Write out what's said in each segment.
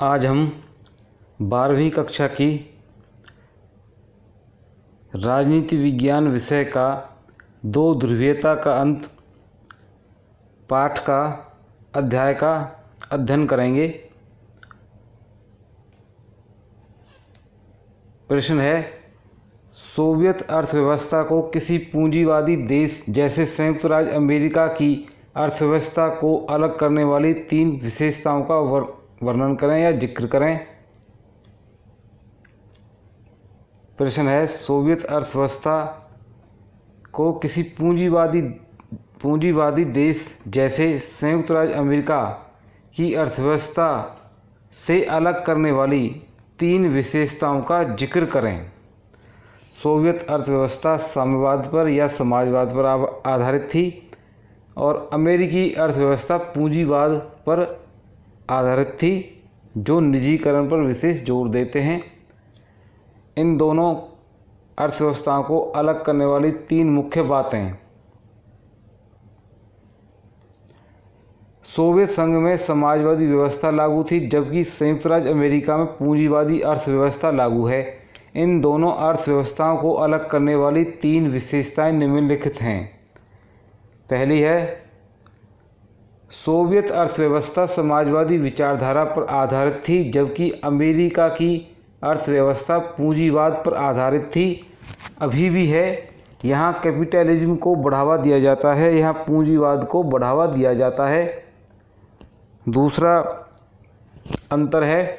आज हम 12वीं कक्षा की राजनीति विज्ञान विषय का दो ध्रुवीयता का अंत पाठ का अध्याय का अध्ययन करेंगे। प्रश्न है, सोवियत अर्थव्यवस्था को किसी पूंजीवादी देश जैसे संयुक्त राज्य अमेरिका की अर्थव्यवस्था को अलग करने वाली तीन विशेषताओं का वर्णन करें या जिक्र करें। प्रश्न है, सोवियत अर्थव्यवस्था को किसी पूंजीवादी देश जैसे संयुक्त राज्य अमेरिका की अर्थव्यवस्था से अलग करने वाली तीन विशेषताओं का जिक्र करें। सोवियत अर्थव्यवस्था साम्यवाद पर या समाजवाद पर आधारित थी और अमेरिकी अर्थव्यवस्था पूंजीवाद पर आधारित थी, जो निजीकरण पर विशेष जोर देते हैं। इन दोनों अर्थव्यवस्थाओं को अलग करने वाली तीन मुख्य बातें। सोवियत संघ में समाजवादी व्यवस्था लागू थी, जबकि संयुक्त राज्य अमेरिका में पूंजीवादी अर्थव्यवस्था लागू है। इन दोनों अर्थव्यवस्थाओं को अलग करने वाली तीन विशेषताएं निम्नलिखित हैं। पहली है, सोवियत अर्थव्यवस्था समाजवादी विचारधारा पर आधारित थी, जबकि अमेरिका की अर्थव्यवस्था पूंजीवाद पर आधारित थी। अभी भी है। यहाँ कैपिटलिज्म को बढ़ावा दिया जाता है, यहाँ पूंजीवाद को बढ़ावा दिया जाता है। दूसरा अंतर है,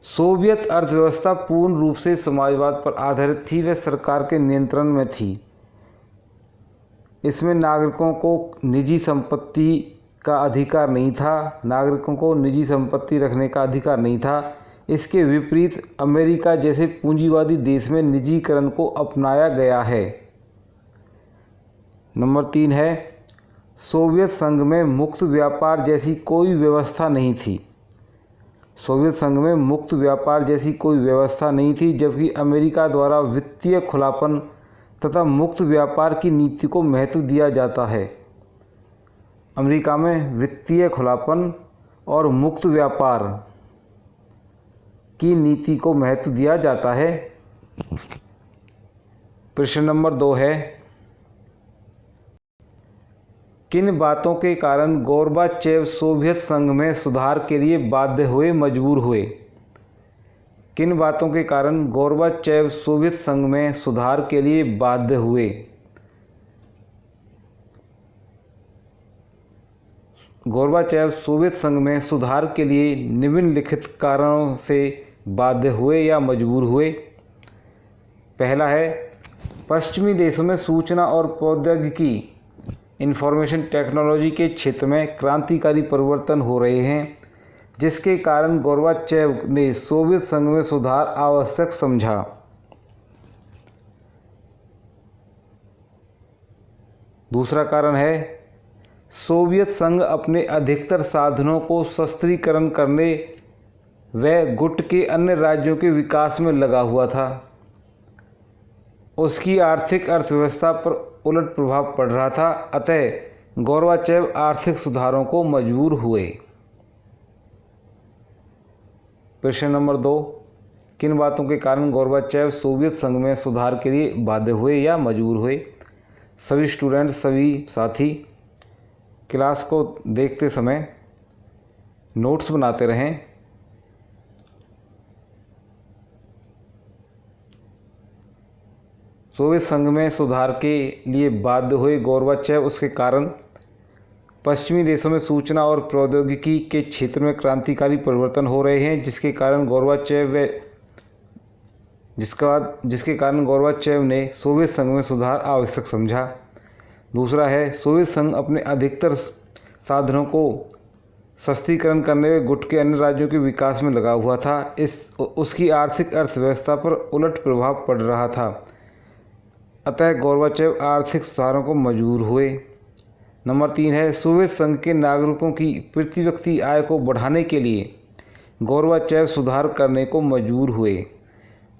सोवियत अर्थव्यवस्था पूर्ण रूप से समाजवाद पर आधारित थी, वह सरकार के नियंत्रण में थी। इसमें नागरिकों को निजी संपत्ति का अधिकार नहीं था, नागरिकों को निजी संपत्ति रखने का अधिकार नहीं था। इसके विपरीत अमेरिका जैसे पूंजीवादी देश में निजीकरण को अपनाया गया है। नंबर 3 है, सोवियत संघ में मुक्त व्यापार जैसी कोई व्यवस्था नहीं थी। सोवियत संघ में मुक्त व्यापार जैसी कोई व्यवस्था नहीं थी, जबकि अमेरिका द्वारा वित्तीय खुलापन तथा मुक्त व्यापार की नीति को महत्व दिया जाता है। अमेरिका में वित्तीय खुलापन और मुक्त व्यापार की नीति को महत्व दिया जाता है। प्रश्न नंबर 2 है, किन बातों के कारण गोर्बाचेव सोवियत संघ में सुधार के लिए बाध्य हुए, मजबूर हुए? किन बातों के कारण गोर्बाचेव सोवियत संघ में सुधार के लिए बाध्य हुए? गोर्बाचेव सोवियत संघ में सुधार के लिए निम्नलिखित कारणों से बाध्य हुए या मजबूर हुए। पहला है, पश्चिमी देशों में सूचना और प्रौद्योगिकी इंफॉर्मेशन टेक्नोलॉजी के क्षेत्र में क्रांतिकारी परिवर्तन हो रहे हैं, जिसके कारण गोर्बाचेव ने सोवियत संघ में सुधार आवश्यक समझा। दूसरा कारण है, सोवियत संघ अपने अधिकतर साधनों को शस्त्रीकरण करने व गुट के अन्य राज्यों के विकास में लगा हुआ था। उसकी आर्थिक अर्थव्यवस्था पर उलट प्रभाव पड़ रहा था, अतः गोर्बाचेव आर्थिक सुधारों को मजबूर हुए। प्रश्न नंबर 2, किन बातों के कारण गोर्बाचेव सोवियत संघ में सुधार के लिए बाध्य हुए या मजबूर हुए? सभी स्टूडेंट, सभी साथी क्लास को देखते समय नोट्स बनाते रहें। सोवियत संघ में सुधार के लिए बाध्य हुए गोर्बाचेव, उसके कारण पश्चिमी देशों में सूचना और प्रौद्योगिकी के क्षेत्र में क्रांतिकारी परिवर्तन हो रहे हैं, जिसके कारण गोर्बाचेव ने सोवियत संघ में सुधार आवश्यक समझा। दूसरा है, सोवियत संघ अपने अधिकतर साधनों को शस्त्रीकरण करने में गुट के अन्य राज्यों के विकास में लगा हुआ था। उसकी आर्थिक अर्थव्यवस्था पर उलट प्रभाव पड़ रहा था, अतः गोर्बाचेव आर्थिक सुधारों को मजबूर हुए। नंबर 3 है, सोवियत संघ के नागरिकों की प्रति व्यक्ति आय को बढ़ाने के लिए गोर्बाचेव सुधार करने को मजबूर हुए।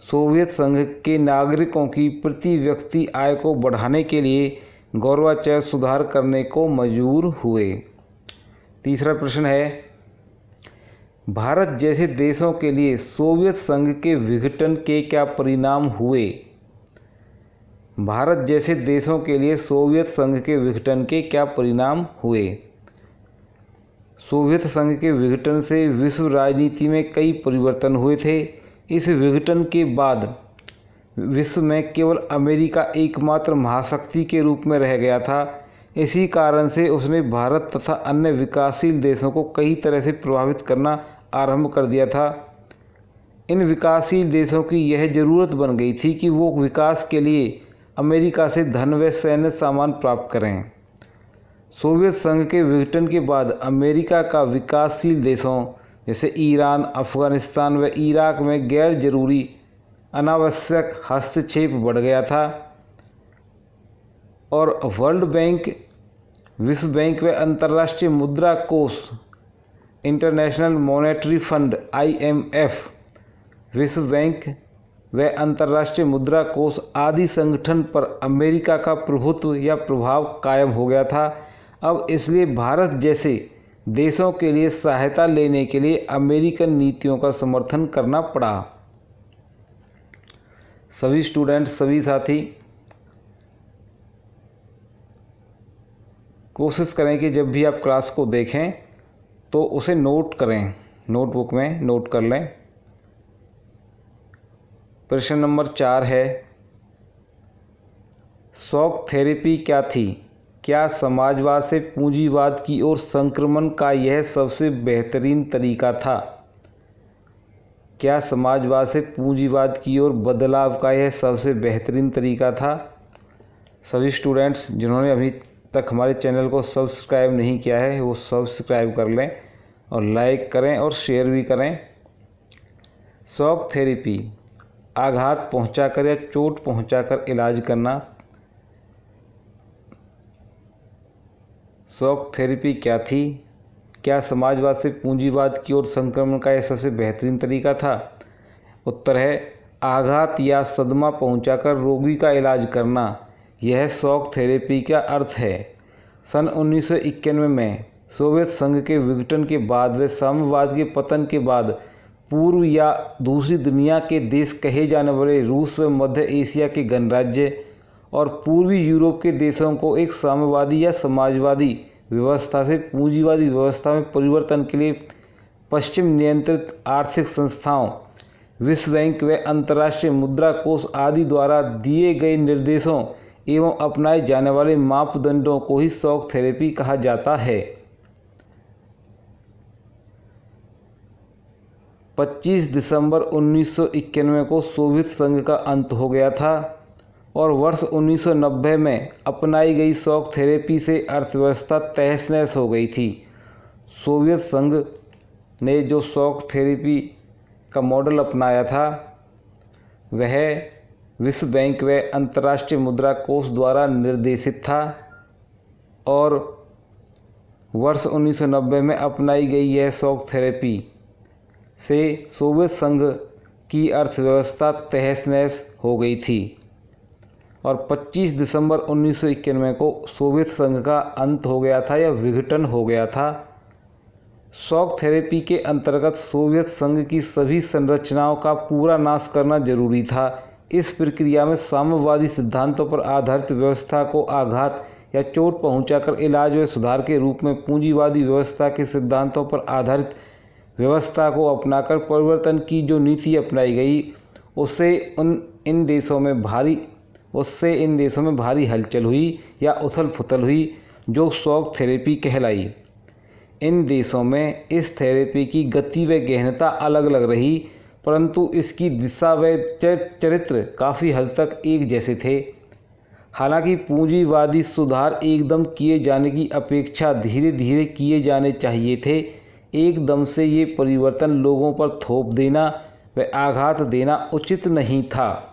सोवियत संघ के नागरिकों की प्रति व्यक्ति आय को बढ़ाने के लिए गोर्बाचेव सुधार करने को मजबूर हुए। तीसरा प्रश्न है, भारत जैसे देशों के लिए सोवियत संघ के विघटन के क्या परिणाम हुए? भारत जैसे देशों के लिए सोवियत संघ के विघटन के क्या परिणाम हुए? सोवियत संघ के विघटन से विश्व राजनीति में कई परिवर्तन हुए थे। इस विघटन के बाद विश्व में केवल अमेरिका एकमात्र महाशक्ति के रूप में रह गया था। इसी कारण से उसने भारत तथा अन्य विकासशील देशों को कई तरह से प्रभावित करना आरंभ कर दिया था। इन विकासशील देशों की यह जरूरत बन गई थी कि वो विकास के लिए अमेरिका से धन व सैन्य सामान प्राप्त करें। सोवियत संघ के विघटन के बाद अमेरिका का विकासशील देशों जैसे ईरान, अफगानिस्तान व इराक में गैर जरूरी अनावश्यक हस्तक्षेप बढ़ गया था और वर्ल्ड बैंक, विश्व बैंक व अंतर्राष्ट्रीय मुद्रा कोष, इंटरनेशनल मॉनेटरी फंड IMF, विश्व बैंक व अंतर्राष्ट्रीय मुद्रा कोष आदि संगठन पर अमेरिका का प्रभुत्व या प्रभाव कायम हो गया था। अब इसलिए भारत जैसे देशों के लिए सहायता लेने के लिए अमेरिकन नीतियों का समर्थन करना पड़ा। सभी स्टूडेंट्स, सभी साथी कोशिश करें कि जब भी आप क्लास को देखें तो उसे नोट करें, नोटबुक में नोट कर लें। प्रश्न नंबर 4 है, शॉक थेरेपी क्या थी? क्या समाजवाद से पूंजीवाद की ओर संक्रमण का यह सबसे बेहतरीन तरीका था? क्या समाजवाद से पूंजीवाद की ओर बदलाव का यह सबसे बेहतरीन तरीका था? सभी स्टूडेंट्स जिन्होंने अभी तक हमारे चैनल को सब्सक्राइब नहीं किया है वो सब्सक्राइब कर लें और लाइक करें और शेयर भी करें। शॉक थेरेपी आघात पहुंचाकर या चोट पहुंचाकर इलाज करना। शॉक थेरेपी क्या थी? क्या समाजवाद से पूंजीवाद की ओर संक्रमण का यह सबसे बेहतरीन तरीका था? उत्तर है आघात या सदमा पहुंचाकर रोगी का इलाज करना। यह शॉक थेरेपी का अर्थ है। सन 1991 में सोवियत संघ के विघटन के बाद व साम्यवाद के पतन के बाद पूर्व या दूसरी दुनिया के देश कहे जाने वाले रूस व मध्य एशिया के गणराज्य और पूर्वी यूरोप के देशों को एक साम्यवादी या समाजवादी व्यवस्था से पूंजीवादी व्यवस्था में परिवर्तन के लिए पश्चिम नियंत्रित आर्थिक संस्थाओं, विश्व बैंक व अंतर्राष्ट्रीय मुद्रा कोष आदि द्वारा दिए गए निर्देशों एवं अपनाए जाने वाले मापदंडों को ही शॉक थेरेपी कहा जाता है। 25 दिसंबर 1991 को सोवियत संघ का अंत हो गया था और वर्ष 1990 में अपनाई गई शॉक थेरेपी से अर्थव्यवस्था तहस नहस हो गई थी। सोवियत संघ ने जो शॉक थेरेपी का मॉडल अपनाया था वह विश्व बैंक व अंतर्राष्ट्रीय मुद्रा कोष द्वारा निर्देशित था और वर्ष 1990 में अपनाई गई यह शॉक थेरेपी से सोवियत संघ की अर्थव्यवस्था तहस नहस हो गई थी और 25 दिसंबर 1991 को सोवियत संघ का अंत हो गया था या विघटन हो गया था। शॉक थेरेपी के अंतर्गत सोवियत संघ की सभी संरचनाओं का पूरा नाश करना जरूरी था। इस प्रक्रिया में साम्यवादी सिद्धांतों पर आधारित व्यवस्था को आघात या चोट पहुंचाकर इलाज व सुधार के रूप में पूंजीवादी व्यवस्था के सिद्धांतों पर आधारित व्यवस्था को अपनाकर परिवर्तन की जो नीति अपनाई गई उससे इन देशों में भारी हलचल हुई या उथल पुथल हुई जो शॉक थेरेपी कहलाई। इन देशों में इस थेरेपी की गति व गहनता अलग अलग रही परंतु इसकी दिशा व चरित्र काफ़ी हद तक एक जैसे थे। हालांकि पूंजीवादी सुधार एकदम किए जाने की अपेक्षा धीरे धीरे किए जाने चाहिए थे। एकदम से ये परिवर्तन लोगों पर थोप देना व आघात देना उचित नहीं था।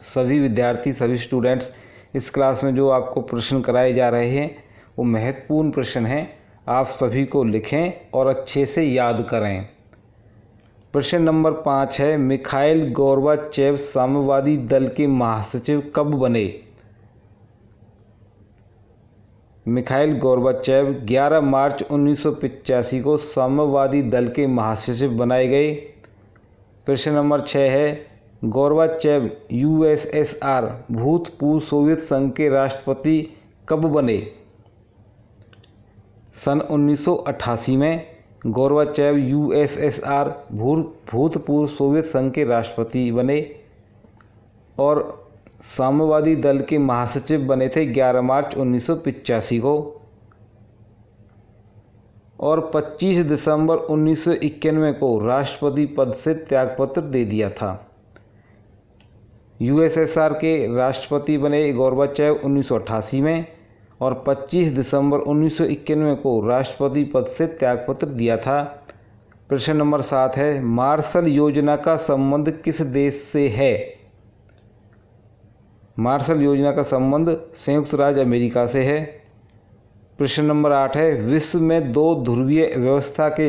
सभी विद्यार्थी, सभी स्टूडेंट्स इस क्लास में जो आपको प्रश्न कराए जा रहे हैं वो महत्वपूर्ण प्रश्न हैं। आप सभी को लिखें और अच्छे से याद करें। प्रश्न नंबर 5 है, मिखाइल गोर्बाचेव साम्यवादी दल के महासचिव कब बने? मिखाइल गोर्बाचेव 11 मार्च 1985 को साम्यवादी दल के महासचिव बनाए गए। प्रश्न नंबर 6 है, गोर्बाचेव यूएसएसआर भूतपूर्व सोवियत संघ के राष्ट्रपति कब बने? सन 1988 में गोर्बाचेव यूएसएसआर भूतपूर्व सोवियत संघ के राष्ट्रपति बने और साम्यवादी दल के महासचिव बने थे 11 मार्च 1985 को, और 25 दिसंबर 1991 को राष्ट्रपति पद से त्यागपत्र दे दिया था। यूएसएसआर के राष्ट्रपति बने गोर्बाचेव 1988 में और 25 दिसंबर 1991 को राष्ट्रपति पद से त्यागपत्र दिया था। प्रश्न नंबर 7 है, मार्शल योजना का संबंध किस देश से है? मार्शल योजना का संबंध संयुक्त राज्य अमेरिका से है। प्रश्न नंबर 8 है, विश्व में 2 ध्रुवीय व्यवस्था के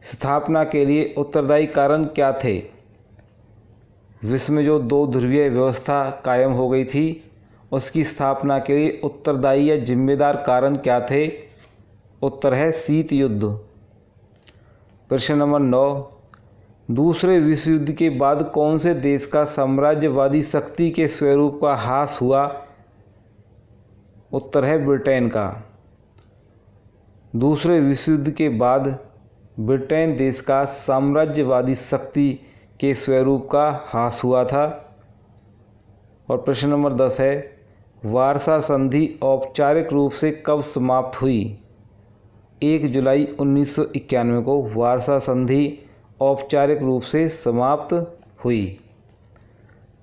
स्थापना के लिए उत्तरदायी कारण क्या थे? विश्व में जो 2 ध्रुवीय व्यवस्था कायम हो गई थी उसकी स्थापना के लिए उत्तरदायी या जिम्मेदार कारण क्या थे? उत्तर है शीत युद्ध। प्रश्न नंबर 9, दूसरे विश्व युद्ध के बाद कौन से देश का साम्राज्यवादी शक्ति के स्वरूप का ह्रास हुआ? उत्तर है ब्रिटेन का। दूसरे विश्व युद्ध के बाद ब्रिटेन देश का साम्राज्यवादी शक्ति के स्वरूप का ह्रास हुआ था। और प्रश्न नंबर 10 है, वार्सा संधि औपचारिक रूप से कब समाप्त हुई? 1 जुलाई 1991 को वार्सा संधि औपचारिक रूप से समाप्त हुई।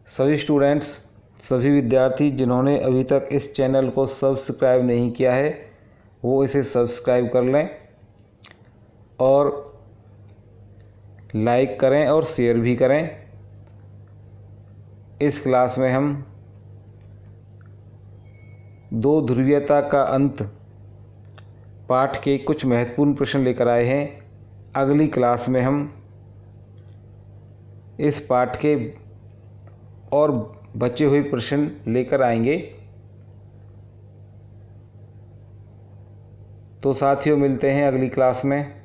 सभी स्टूडेंट्स, सभी विद्यार्थी जिन्होंने अभी तक इस चैनल को सब्सक्राइब नहीं किया है वो इसे सब्सक्राइब कर लें और लाइक करें और शेयर भी करें। इस क्लास में हम 2 ध्रुवीयता का अंत पाठ के कुछ महत्वपूर्ण प्रश्न लेकर आए हैं। अगली क्लास में हम इस पाठ के और बचे हुए प्रश्न लेकर आएंगे। तो साथियों, मिलते हैं अगली क्लास में।